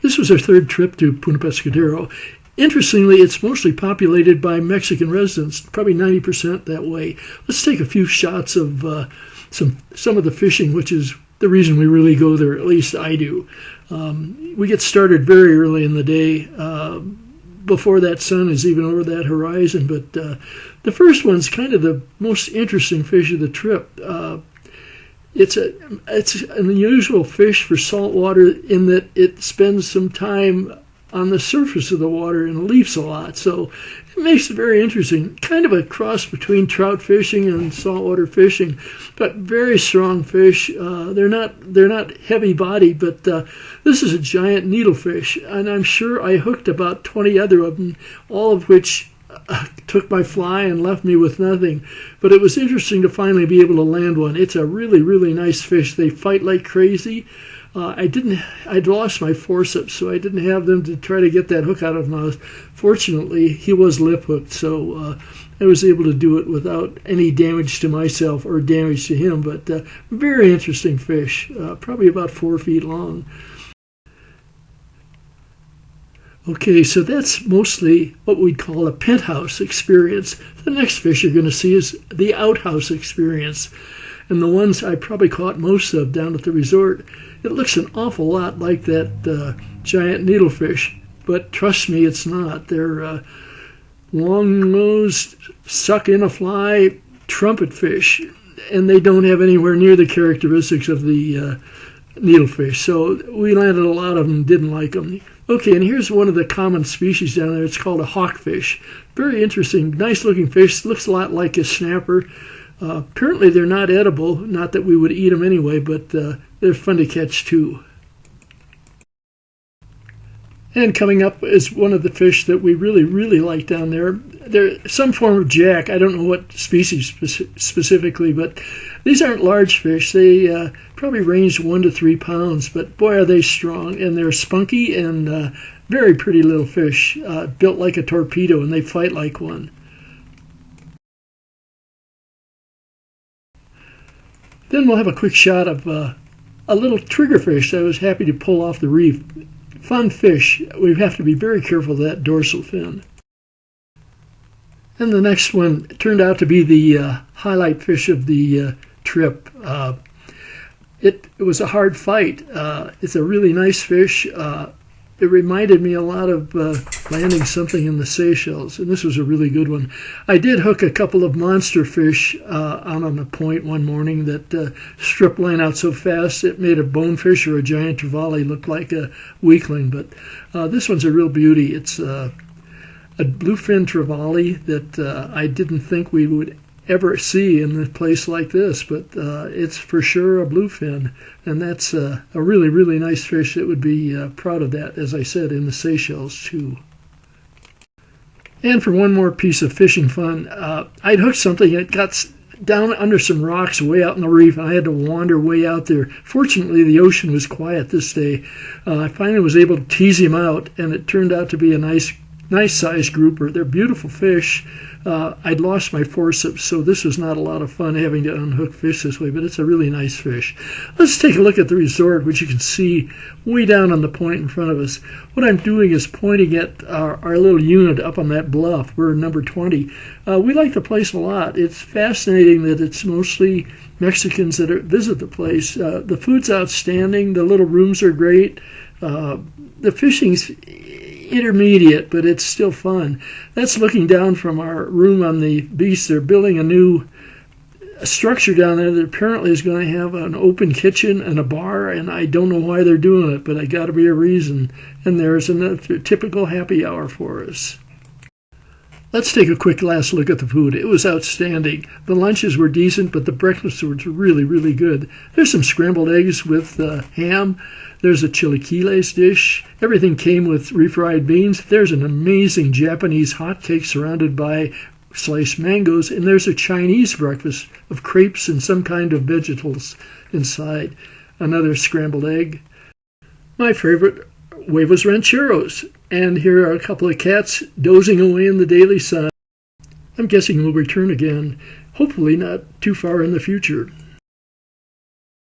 This was our third trip to Punta Pescadero. Interestingly, it's mostly populated by Mexican residents, probably 90% that way. Let's take a few shots of some of the fishing, which is the reason we really go there, at least I do. We get started very early in the day, before that sun is even over that horizon, but the first one's kind of the most interesting fish of the trip. It's an unusual fish for saltwater in that it spends some time on the surface of the water and leaps a lot, so it makes it very interesting. Kind of a cross between trout fishing and saltwater fishing, but very strong fish. They're not heavy bodied, but this is a giant needlefish, and I'm sure I hooked about 20 other of them, all of which took my fly and left me with nothing. But it was interesting to finally be able to land one. It's a really, really nice fish. They fight like crazy. I'd lost my forceps, so I didn't have them to try to get that hook out of his mouth. Fortunately, he was lip hooked, so I was able to do it without any damage to myself or damage to him. But very interesting fish, probably about 4 feet long. Okay, so that's mostly what we'd call a penthouse experience. The next fish you're going to see is the outhouse experience. And the ones I probably caught most of down at the resort, it looks an awful lot like that giant needlefish, but trust me, it's not. They're long-nosed, suck-in-a-fly trumpet fish, and they don't have anywhere near the characteristics of the needlefish. So we landed a lot of them, didn't like them. Okay, and here's one of the common species down there. It's called a hawkfish. Very interesting, nice-looking fish. Looks a lot like a snapper. Apparently they're not edible, not that we would eat them anyway, but they're fun to catch too. And coming up is one of the fish that we really, really like down there. They're some form of jack. I don't know what species specifically, but these aren't large fish. They probably range 1 to 3 pounds, but boy, are they strong. And they're spunky and very pretty little fish, built like a torpedo, and they fight like one. Then we'll have a quick shot of a little triggerfish that I was happy to pull off the reef. Fun fish. We have to be very careful of that dorsal fin. And the next one turned out to be the highlight fish of the trip. It was a hard fight. It's a really nice fish. It reminded me a lot of landing something in the Seychelles, and this was a really good one. I did hook a couple of monster fish out on a point one morning that stripped line out so fast it made a bonefish or a giant trevally look like a weakling. But this one's a real beauty. It's a bluefin trevally that I didn't think we would ever see in a place like this, but it's for sure a bluefin, and that's a really, really nice fish that would be proud of that, as I said, in the Seychelles too. And for one more piece of fishing fun, I'd hooked something that got down under some rocks way out in the reef, and I had to wander way out there. Fortunately, the ocean was quiet this day. I finally was able to tease him out, and it turned out to be a nice sized grouper. They're beautiful fish. I'd lost my forceps, so this was not a lot of fun having to unhook fish this way, but it's a really nice fish. Let's take a look at the resort, which you can see way down on the point in front of us. What I'm doing is pointing at our little unit up on that bluff. We're number 20. We like the place a lot. It's fascinating that it's mostly Mexicans that visit the place. The food's outstanding. The little rooms are great. The fishing's intermediate, but it's still fun. That's looking down from our room on the beach. They're building a new structure down there that apparently is going to have an open kitchen and a bar, and I don't know why they're doing it, but it got to be a reason. And there's a typical happy hour for us. Let's take a quick last look at the food. It was outstanding. The lunches were decent, but the breakfasts were really, really good. There's some scrambled eggs with ham. There's a chilaquiles dish. Everything came with refried beans. There's an amazing Japanese hot cake surrounded by sliced mangoes. And there's a Chinese breakfast of crepes and some kind of vegetables inside. Another scrambled egg. My favorite, huevos rancheros. And here are a couple of cats dozing away in the daily sun. I'm guessing we'll return again, hopefully not too far in the future.